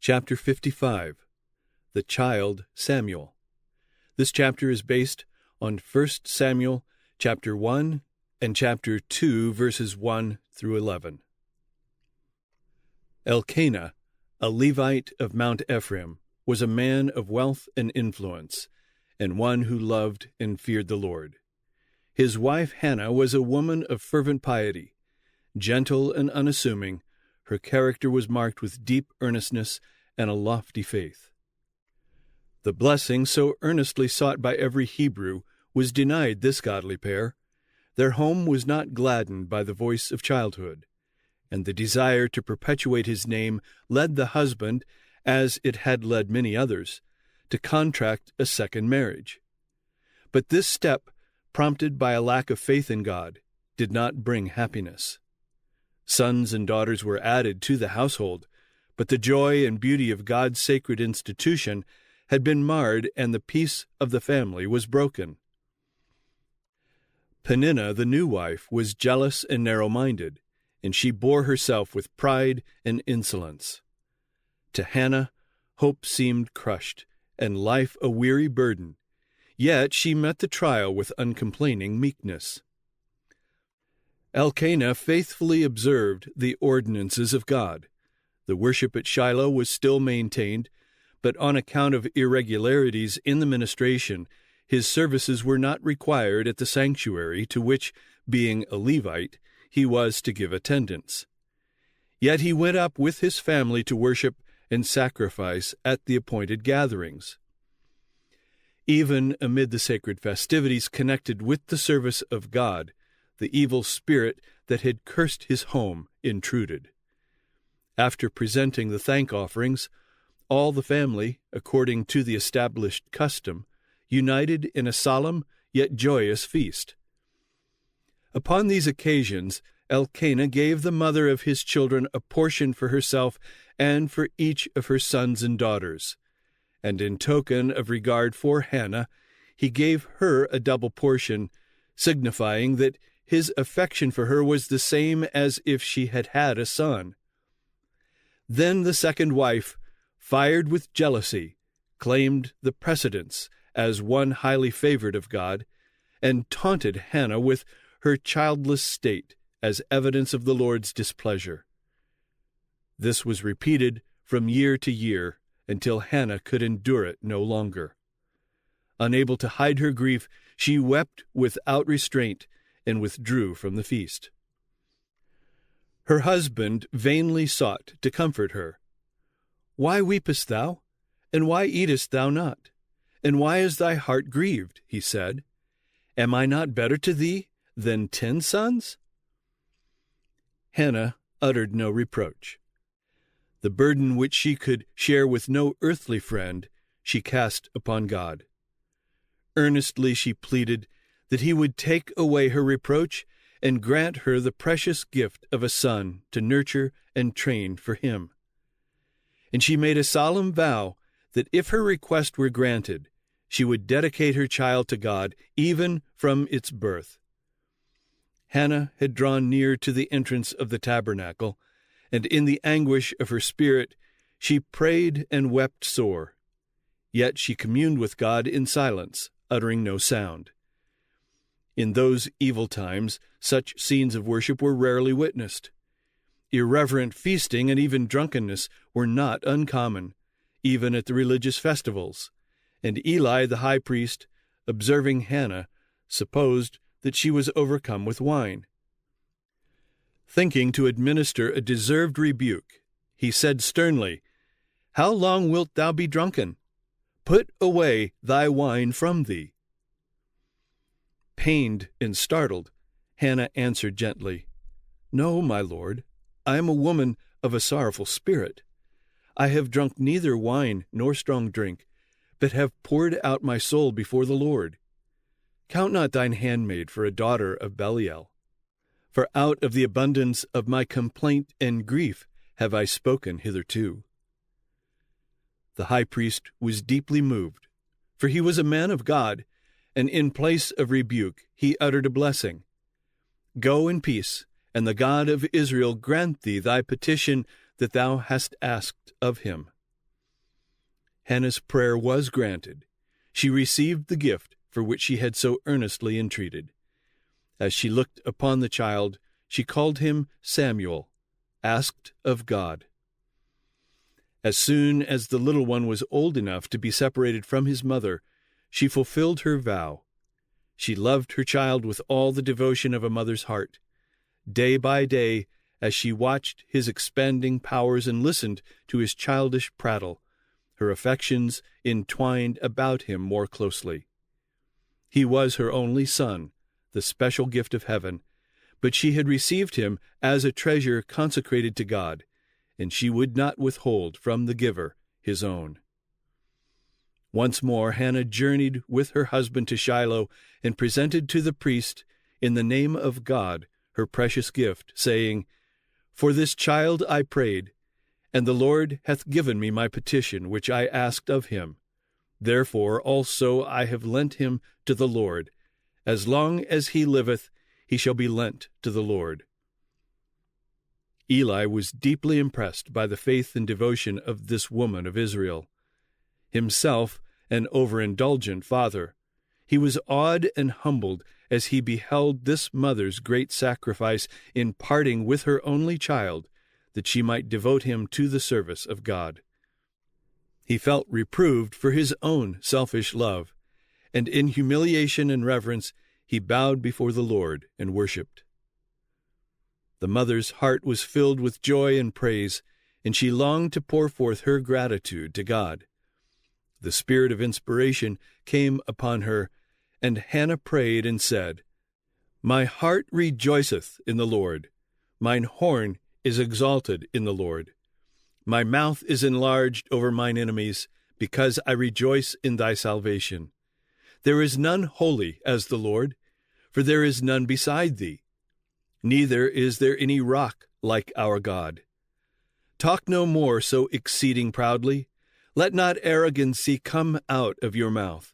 Chapter 55. The Child Samuel. This chapter is based on 1 Samuel chapter 1 and chapter 2, verses 1 through 11. Elkanah, a Levite of Mount Ephraim, was a man of wealth and influence, and one who loved and feared the Lord. His wife Hannah was a woman of fervent piety. Gentle and unassuming, her character was marked with deep earnestness and a lofty faith. The blessing so earnestly sought by every Hebrew was denied this godly pair. Their home was not gladdened by the voice of childhood, and the desire to perpetuate his name led the husband, as it had led many others, to contract a second marriage. But this step, prompted by a lack of faith in God, did not bring happiness. Sons and daughters were added to the household, but the joy and beauty of God's sacred institution had been marred, and the peace of the family was broken. Peninnah, the new wife, was jealous and narrow-minded, and she bore herself with pride and insolence. To Hannah, hope seemed crushed, and life a weary burden, yet she met the trial with uncomplaining meekness. Elkanah faithfully observed the ordinances of God. The worship at Shiloh was still maintained, but on account of irregularities in the ministration, his services were not required at the sanctuary to which, being a Levite, he was to give attendance. Yet he went up with his family to worship and sacrifice at the appointed gatherings. Even amid the sacred festivities connected with the service of God, the evil spirit that had cursed his home intruded. After presenting the thank offerings, all the family, according to the established custom, united in a solemn yet joyous feast. Upon these occasions, Elkanah gave the mother of his children a portion for herself and for each of her sons and daughters, and in token of regard for Hannah, he gave her a double portion, signifying that his affection for her was the same as if she had had a son. Then the second wife, fired with jealousy, claimed the precedence as one highly favored of God, and taunted Hannah with her childless state as evidence of the Lord's displeasure. This was repeated from year to year until Hannah could endure it no longer. Unable to hide her grief, she wept without restraint and withdrew from the feast. Her husband vainly sought to comfort her. "Why weepest thou? And why eatest thou not? And why is thy heart grieved?" he said. "Am I not better to thee than 10 sons?" Hannah uttered no reproach. The burden which she could share with no earthly friend she cast upon God. Earnestly she pleaded that he would take away her reproach and grant her the precious gift of a son to nurture and train for him. And she made a solemn vow that if her request were granted, she would dedicate her child to God even from its birth. Hannah had drawn near to the entrance of the tabernacle, and in the anguish of her spirit she prayed and wept sore. Yet she communed with God in silence, uttering no sound. In those evil times, such scenes of worship were rarely witnessed. Irreverent feasting and even drunkenness were not uncommon, even at the religious festivals, and Eli the high priest, observing Hannah, supposed that she was overcome with wine. Thinking to administer a deserved rebuke, he said sternly, "How long wilt thou be drunken? Put away thy wine from thee." Pained and startled, Hannah answered gently, "No, my lord, I am a woman of a sorrowful spirit. I have drunk neither wine nor strong drink, but have poured out my soul before the Lord. Count not thine handmaid for a daughter of Belial. For out of the abundance of my complaint and grief have I spoken hitherto." The high priest was deeply moved, for he was a man of God, and in place of rebuke he uttered a blessing. "Go in peace, and the God of Israel grant thee thy petition that thou hast asked of him." Hannah's prayer was granted. She received the gift for which she had so earnestly entreated. As she looked upon the child, she called him Samuel, asked of God. As soon as the little one was old enough to be separated from his mother, she fulfilled her vow. She loved her child with all the devotion of a mother's heart. Day by day, as she watched his expanding powers and listened to his childish prattle, her affections entwined about him more closely. He was her only son, the special gift of heaven, but she had received him as a treasure consecrated to God, and she would not withhold from the giver his own. Once more Hannah journeyed with her husband to Shiloh and presented to the priest, in the name of God, her precious gift, saying, "For this child I prayed, and the Lord hath given me my petition which I asked of him. Therefore also I have lent him to the Lord. As long as he liveth, he shall be lent to the Lord." Eli was deeply impressed by the faith and devotion of this woman of Israel. Himself an overindulgent father, he was awed and humbled as he beheld this mother's great sacrifice in parting with her only child, that she might devote him to the service of God. He felt reproved for his own selfish love, and in humiliation and reverence he bowed before the Lord and worshipped. The mother's heart was filled with joy and praise, and she longed to pour forth her gratitude to God. The spirit of inspiration came upon her, and Hannah prayed and said, "My heart rejoiceth in the Lord. Mine horn is exalted in the Lord. My mouth is enlarged over mine enemies, because I rejoice in thy salvation. There is none holy as the Lord, for there is none beside thee. Neither is there any rock like our God. Talk no more so exceeding proudly. Let not arrogancy come out of your mouth.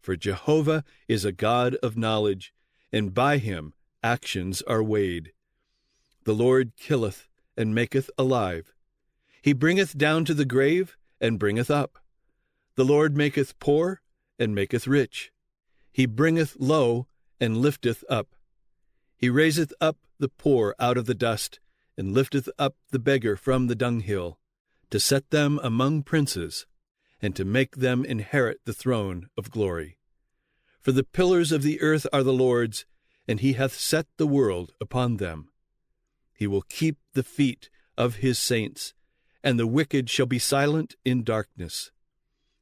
For Jehovah is a God of knowledge, and by him actions are weighed. The Lord killeth and maketh alive. He bringeth down to the grave and bringeth up. The Lord maketh poor and maketh rich. He bringeth low and lifteth up. He raiseth up the poor out of the dust, and lifteth up the beggar from the dunghill, to set them among princes, and to make them inherit the throne of glory. For the pillars of the earth are the Lord's, and he hath set the world upon them. He will keep the feet of his saints, and the wicked shall be silent in darkness.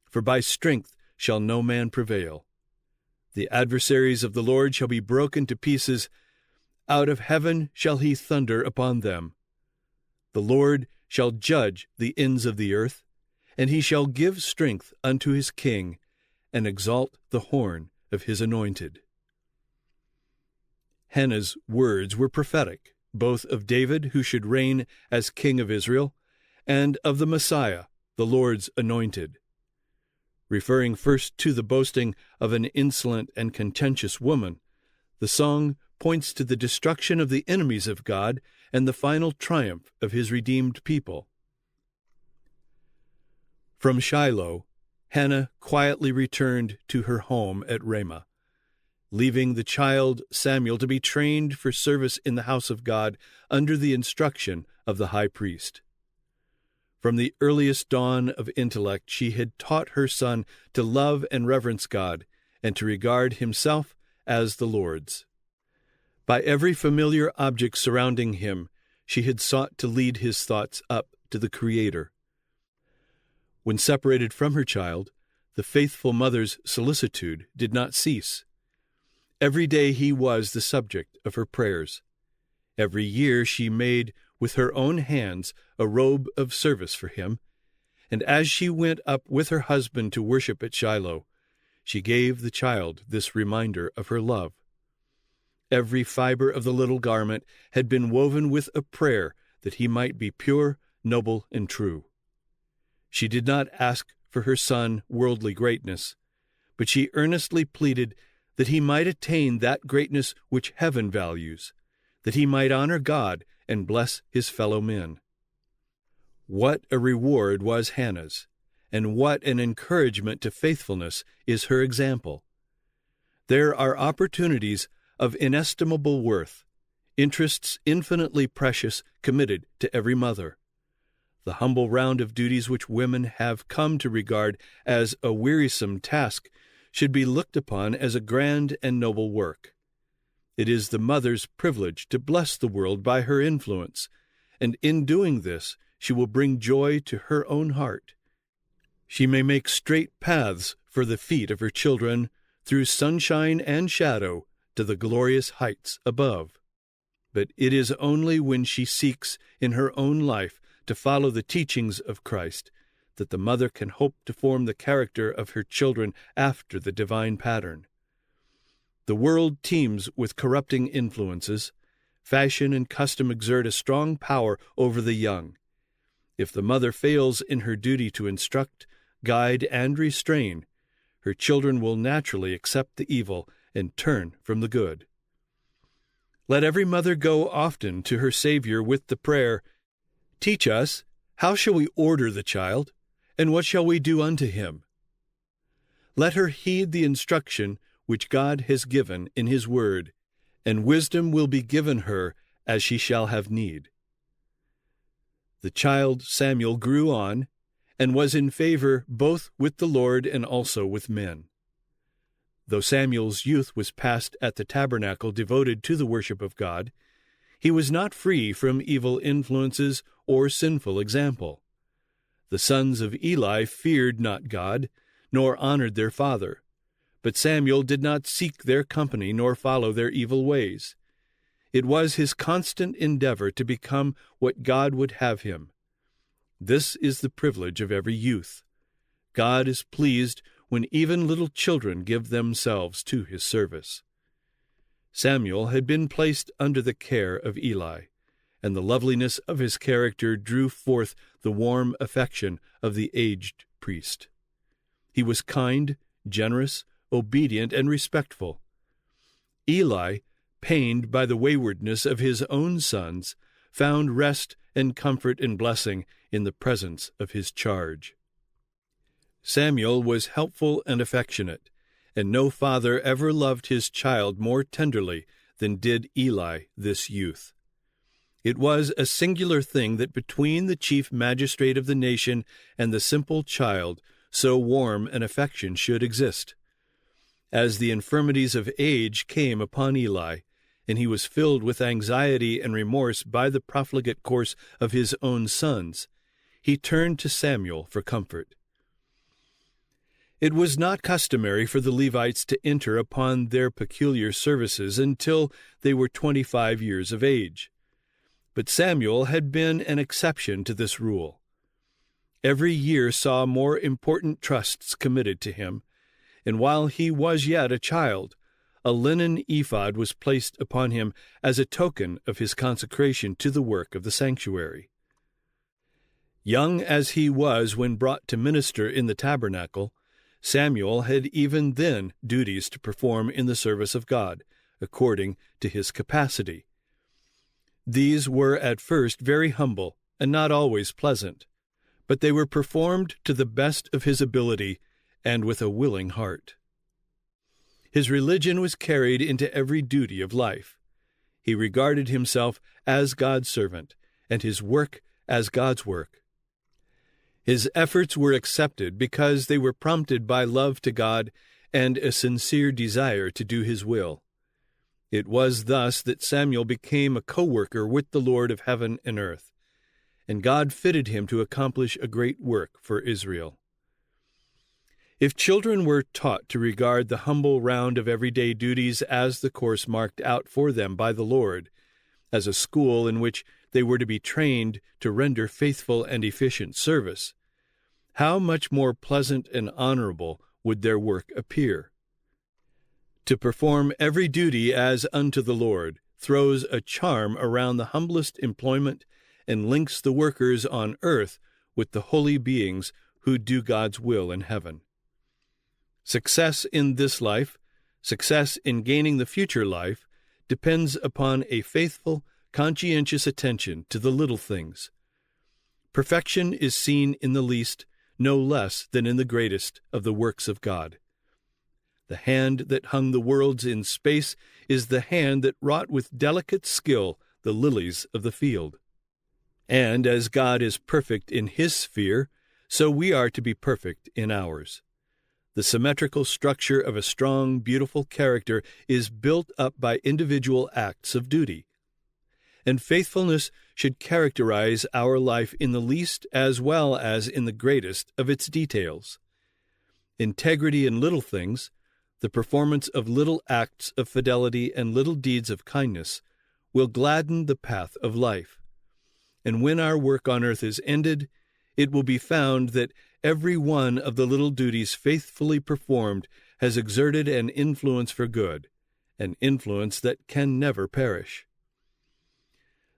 For by strength shall no man prevail. The adversaries of the Lord shall be broken to pieces. Out of heaven shall he thunder upon them. The Lord shall judge the ends of the earth, and he shall give strength unto his king, and exalt the horn of his anointed. Hannah's words were prophetic, both of David, who should reign as king of Israel, and of the Messiah, the Lord's anointed. Referring first to the boasting of an insolent and contentious woman, the song points to the destruction of the enemies of God and the final triumph of his redeemed people. From Shiloh, Hannah quietly returned to her home at Ramah, leaving the child Samuel to be trained for service in the house of God under the instruction of the high priest. From the earliest dawn of intellect, she had taught her son to love and reverence God, and to regard himself as the Lord's. By every familiar object surrounding him, she had sought to lead his thoughts up to the Creator. When separated from her child, the faithful mother's solicitude did not cease. Every day he was the subject of her prayers. Every year she made with her own hands a robe of service for him, and as she went up with her husband to worship at Shiloh, she gave the child this reminder of her love. Every fiber of the little garment had been woven with a prayer that he might be pure, noble, and true. She did not ask for her son worldly greatness, but she earnestly pleaded that he might attain that greatness which heaven values, that he might honor God and bless his fellow men. What a reward was Hannah's, and what an encouragement to faithfulness is her example. There are opportunities of inestimable worth, interests infinitely precious committed to every mother. The humble round of duties which women have come to regard as a wearisome task should be looked upon as a grand and noble work. It is the mother's privilege to bless the world by her influence, and in doing this she will bring joy to her own heart. She may make straight paths for the feet of her children through sunshine and shadow to the glorious heights above. But it is only when she seeks in her own life to follow the teachings of Christ that the mother can hope to form the character of her children after the divine pattern. The world teems with corrupting influences. Fashion and custom exert a strong power over the young. If the mother fails in her duty to instruct, guide, and restrain, her children will naturally accept the evil and turn from the good. Let every mother go often to her Savior with the prayer, "Teach us, how shall we order the child, and what shall we do unto him?" Let her heed the instruction which God has given in His Word, and wisdom will be given her as she shall have need. The child Samuel grew on, and was in favor both with the Lord and also with men. Though Samuel's youth was passed at the tabernacle devoted to the worship of God, he was not free from evil influences or sinful example. The sons of Eli feared not God, nor honored their father. But Samuel did not seek their company nor follow their evil ways. It was his constant endeavor to become what God would have him. This is the privilege of every youth. God is pleased when even little children give themselves to His service. Samuel had been placed under the care of Eli, and the loveliness of his character drew forth the warm affection of the aged priest. He was kind, generous, obedient, and respectful. Eli, pained by the waywardness of his own sons, found rest and comfort and blessing in the presence of his charge. Samuel was helpful and affectionate, and no father ever loved his child more tenderly than did Eli this youth. It was a singular thing that between the chief magistrate of the nation and the simple child so warm an affection should exist. As the infirmities of age came upon Eli, and he was filled with anxiety and remorse by the profligate course of his own sons, he turned to Samuel for comfort. It was not customary for the Levites to enter upon their peculiar services until they were 25 years of age. But Samuel had been an exception to this rule. Every year saw more important trusts committed to him, and while he was yet a child, a linen ephod was placed upon him as a token of his consecration to the work of the sanctuary. Young as he was when brought to minister in the tabernacle, Samuel had even then duties to perform in the service of God, according to his capacity. These were at first very humble and not always pleasant, but they were performed to the best of his ability and with a willing heart. His religion was carried into every duty of life. He regarded himself as God's servant, and his work as God's work. His efforts were accepted because they were prompted by love to God and a sincere desire to do His will. It was thus that Samuel became a co-worker with the Lord of heaven and earth, and God fitted him to accomplish a great work for Israel. If children were taught to regard the humble round of everyday duties as the course marked out for them by the Lord, as a school in which they were to be trained to render faithful and efficient service, how much more pleasant and honorable would their work appear? To perform every duty as unto the Lord throws a charm around the humblest employment and links the workers on earth with the holy beings who do God's will in heaven. Success in this life, success in gaining the future life, depends upon a faithful, conscientious attention to the little things. Perfection is seen in the least, no less than in the greatest of the works of God. The hand that hung the worlds in space is the hand that wrought with delicate skill the lilies of the field. And as God is perfect in his sphere, so we are to be perfect in ours. The symmetrical structure of a strong, beautiful character is built up by individual acts of duty. And faithfulness should characterize our life in the least as well as in the greatest of its details. Integrity in little things, the performance of little acts of fidelity and little deeds of kindness, will gladden the path of life. And when our work on earth is ended, it will be found that every one of the little duties faithfully performed has exerted an influence for good, an influence that can never perish.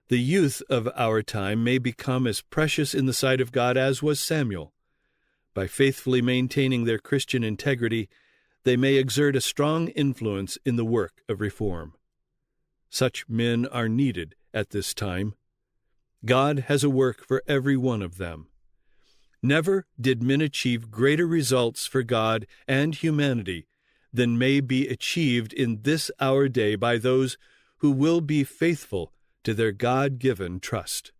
The youth of our time may become as precious in the sight of God as was Samuel. By faithfully maintaining their Christian integrity, they may exert a strong influence in the work of reform. Such men are needed at this time. God has a work for every one of them. Never did men achieve greater results for God and humanity than may be achieved in this our day by those who will be faithful to their God-given trust.